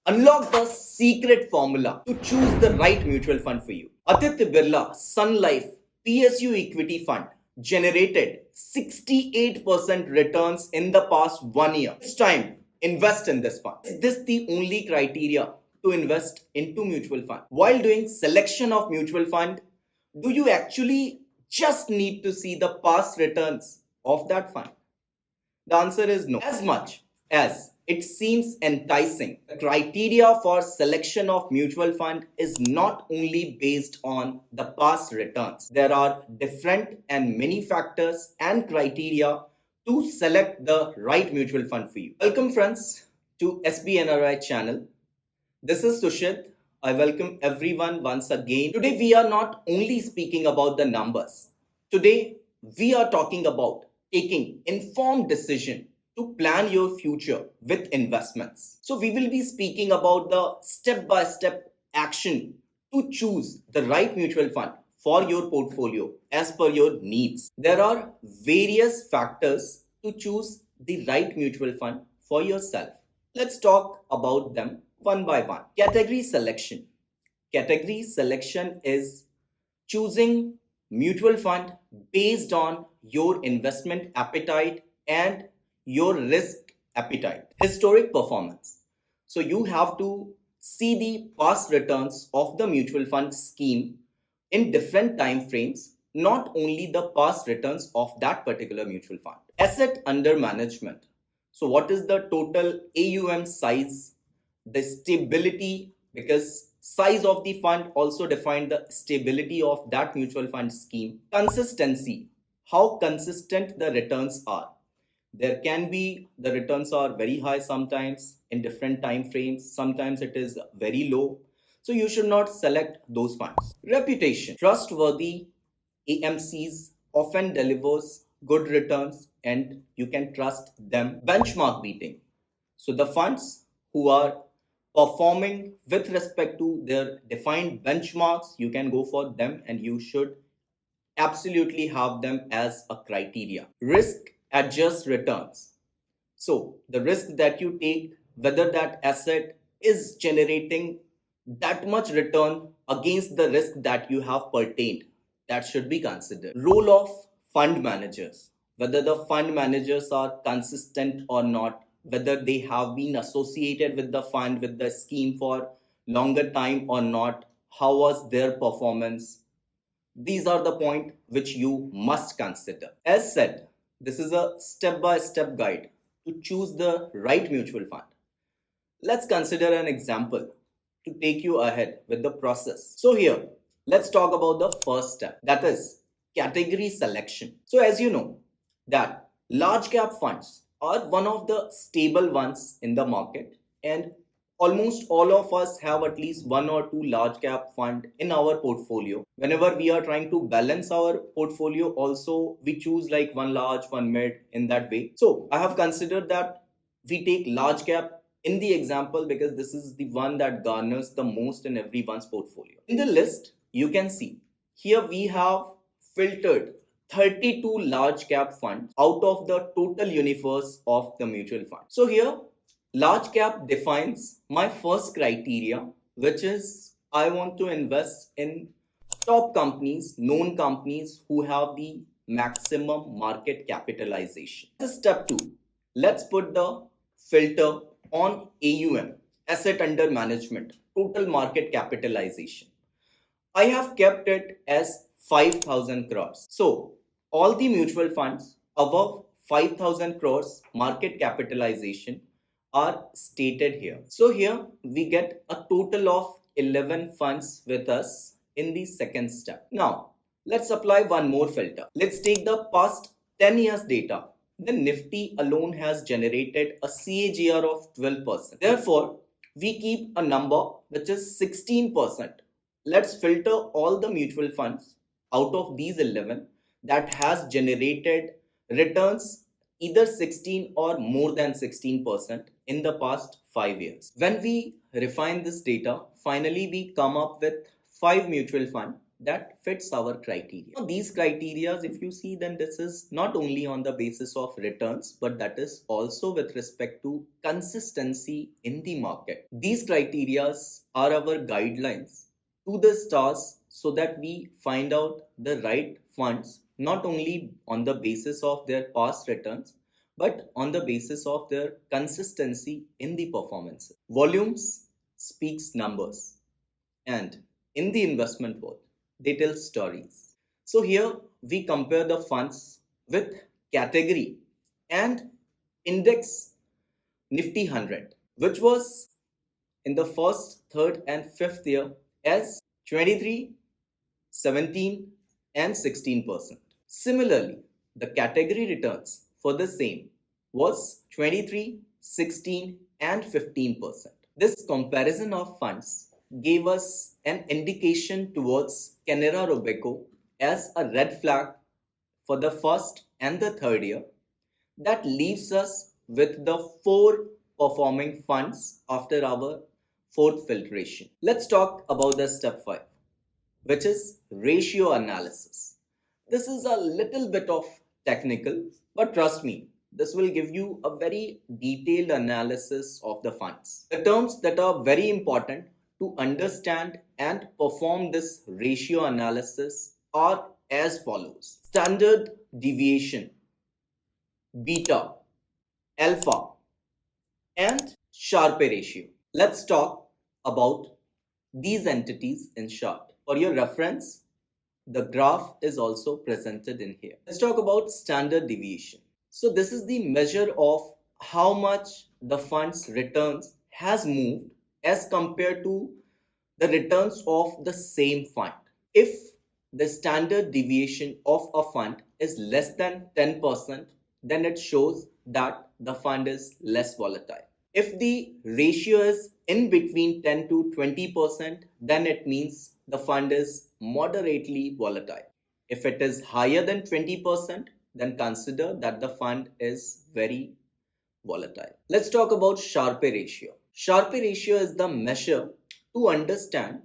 Unlock the secret formula to choose the right mutual fund for you. Aditya Birla Sun Life PSU Equity Fund generated 68% returns in the past 1 year. It's time, invest in this fund. Is this the only criteria to invest into mutual fund? While doing selection of mutual fund, do you actually just need to see the past returns of that fund? The answer is no. As much as it seems enticing, the criteria for selection of mutual fund is not only based on the past returns. There are different and many factors and criteria to select the right mutual fund for you. Welcome friends to SBNRI channel. This is Sushit. I welcome everyone once again. Today we are not only speaking about the numbers. Today we are talking about taking informed decision to plan your future with investments. So we will be speaking about the step-by-step action to choose the right mutual fund for your portfolio as per your needs. There are various factors to choose the right mutual fund for yourself. Let's talk about them one by one. Category selection. Category selection is choosing mutual fund based on your investment appetite and your risk appetite. Historic performance. So you have to see the past returns of the mutual fund scheme in different time frames, not only the past returns of that particular mutual fund. Asset under management. So what is the total AUM size, the stability, because size of the fund also define the stability of that mutual fund scheme. Consistency, how consistent the returns are. There can be the returns are very high sometimes in different time frames, sometimes it is very low, so you should not select those funds. Reputation, trustworthy AMCs often delivers good returns and you can trust them. Benchmark beating, so the funds who are performing with respect to their defined benchmarks, you can go for them and you should absolutely have them as a criteria. Risk adjust returns. So the risk that you take, whether that asset is generating that much return against the risk that you have pertained, that should be considered. Role of fund managers, whether the fund managers are consistent or not, whether they have been associated with the fund, with the scheme for longer time or not, how was their performance. These are the points which you must consider. As said, this is a step-by-step guide to choose the right mutual fund. Let's consider an example to take you ahead with the process. So here, let's talk about the first step, that is category selection. So as you know that large cap funds are one of the stable ones in the market, and almost all of us have at least one or two large cap fund in our portfolio. Whenever we are trying to balance our portfolio, also we choose like one large, one mid, in that way. So I have considered that we take large cap in the example because this is the one that garners the most in everyone's portfolio. In the list, you can see here we have filtered 32 large cap funds out of the total universe of the mutual fund. So here large cap defines my first criteria, which is I want to invest in top companies, known companies who have the maximum market capitalization. This is step 2. Let's put the filter on AUM, asset under management, total market capitalization. I have kept it as 5,000 crores. So all the mutual funds above 5,000 crores market capitalization are stated here. So here we get a total of 11 funds with us in the second step. Now let's apply one more filter. Let's take the past 10 years data. The Nifty alone has generated a CAGR of 12%. Therefore, we keep a number which is 16%. Let's filter all the mutual funds out of these 11 that has generated returns either 16 or more than 16% in the past 5 years. When we refine this data, finally we come up with 5 mutual funds that fits our criteria. Now, these criteria, if you see, then this is not only on the basis of returns, but that is also with respect to consistency in the market. These criteria are our guidelines to the stars so that we find out the right funds not only on the basis of their past returns but on the basis of their consistency in the performance. Volumes speaks numbers, and in the investment world, they tell stories. So here we compare the funds with category and index Nifty 100, which was in the first, third, and fifth year as 23, 17, and 16%. Similarly, the category returns for the same was 23, 16, and 15%. This comparison of funds gave us an indication towards Canara Robeco as a red flag for the first and the third year. That leaves us with the 4 performing funds after our fourth filtration. Let's talk about the step 5, which is ratio analysis. This is a little bit of technical, but trust me, this will give you a very detailed analysis of the funds. The terms that are very important to understand and perform this ratio analysis are as follows: standard deviation, beta, alpha, and Sharpe ratio. Let's talk about these entities in short. For your reference, the graph is also presented in here. Let's talk about standard deviation. So this is the measure of how much the fund's returns has moved as compared to the returns of the same fund. If the standard deviation of a fund is less than 10%, then it shows that the fund is less volatile. If the ratio is in between 10 to 20%, then it means the fund is moderately volatile. If it is higher than 20%, then consider that the fund is very volatile. Let's talk about Sharpe ratio. Sharpe ratio is the measure to understand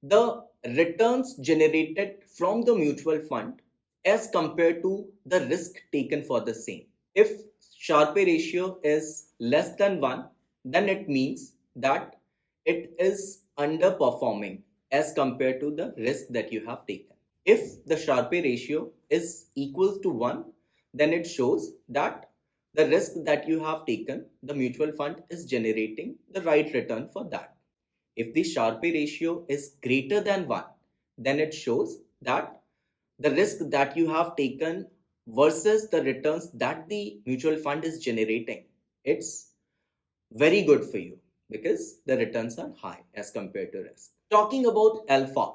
the returns generated from the mutual fund as compared to the risk taken for the same. If Sharpe ratio is less than 1, then it means that it is underperforming as compared to the risk that you have taken. If the Sharpe ratio is equal to 1, then it shows that the risk that you have taken, the mutual fund is generating the right return for that. If the Sharpe ratio is greater than 1, then it shows that the risk that you have taken versus the returns that the mutual fund is generating, it's very good for you because the returns are high as compared to risk. Talking about alpha.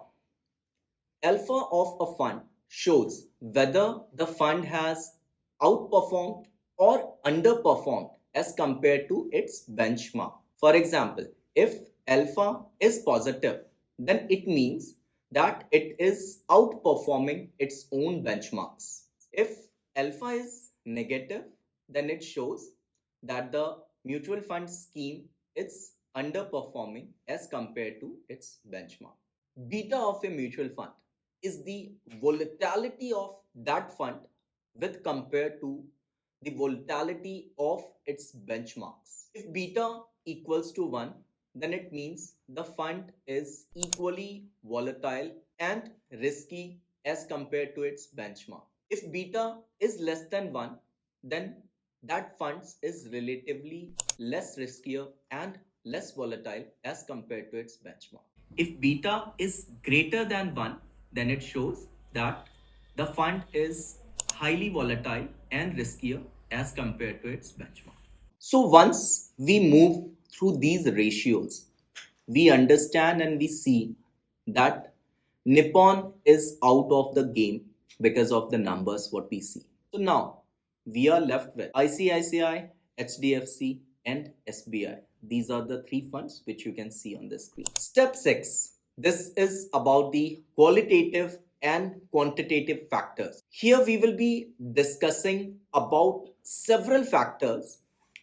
Alpha of a fund shows whether the fund has outperformed or underperformed as compared to its benchmark. For example, if alpha is positive, then it means that it is outperforming its own benchmarks. If alpha is negative, then it shows that the mutual fund scheme is underperforming as compared to its benchmark. Beta of a mutual fund is the volatility of that fund with compared to the volatility of its benchmarks. If beta equals to 1, then it means the fund is equally volatile and risky as compared to its benchmark. If beta is less than 1, then that fund is relatively less riskier and less volatile as compared to its benchmark. If beta is greater than 1, then it shows that the fund is highly volatile and riskier as compared to its benchmark. So once we move through these ratios, we understand and we see that Nippon is out of the game because of the numbers what we see. So now we are left with ICICI, HDFC, and SBI. These are the 3 funds which you can see on the screen. Step 6. This is about the qualitative and quantitative factors. Here we will be discussing about several factors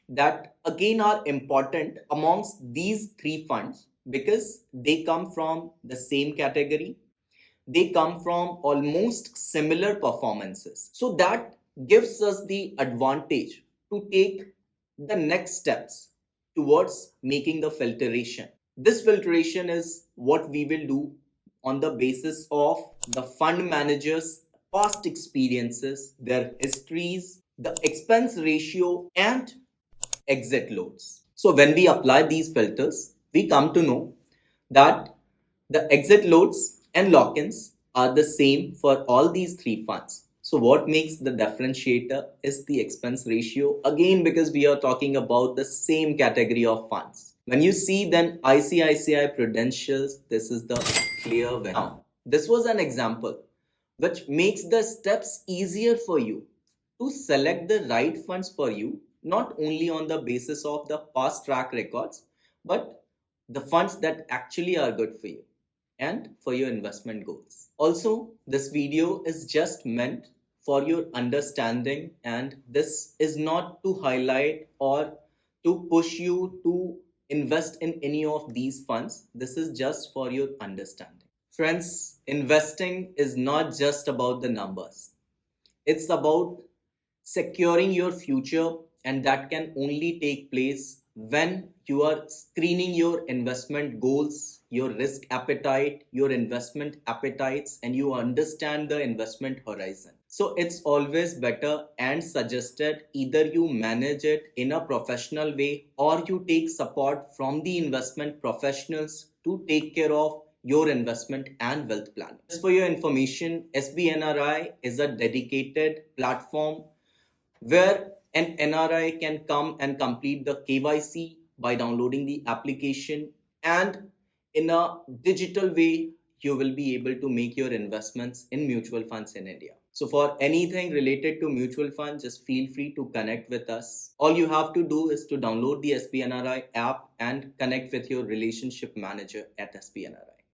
that again are important amongst these 3 funds because they come from the same category. they come from almost similar performances. So that gives us the advantage to take the next steps towards making the filtration. This filtration is what we will do on the basis of the fund managers' past experiences, their histories, the expense ratio, and exit loads. So when we apply these filters, we come to know that the exit loads and lock-ins are the same for all these three funds. So what makes the differentiator is the expense ratio, again because we are talking about the same category of funds. When you see then ICICI Prudentials, this is the clear winner. Now, this was an example which makes the steps easier for you to select the right funds for you, not only on the basis of the past track records, but the funds that actually are good for you and for your investment goals. Also, this video is just meant for your understanding, and this is not to highlight or to push you to invest in any of these funds. This is just for your understanding. Friends, investing is not just about the numbers. It's about securing your future, and that can only take place when you are screening your investment goals, your risk appetite, your investment appetites, and you understand the investment horizon. So it's always better and suggested either you manage it in a professional way or you take support from the investment professionals to take care of your investment and wealth planning. Just for your information, SBNRI is a dedicated platform where an NRI can come and complete the KYC by downloading the application, and in a digital way you will be able to make your investments in mutual funds in India. So for anything related to mutual funds, just feel free to connect with us. All you have to do is to download the SBNRI app and connect with your relationship manager at SBNRI.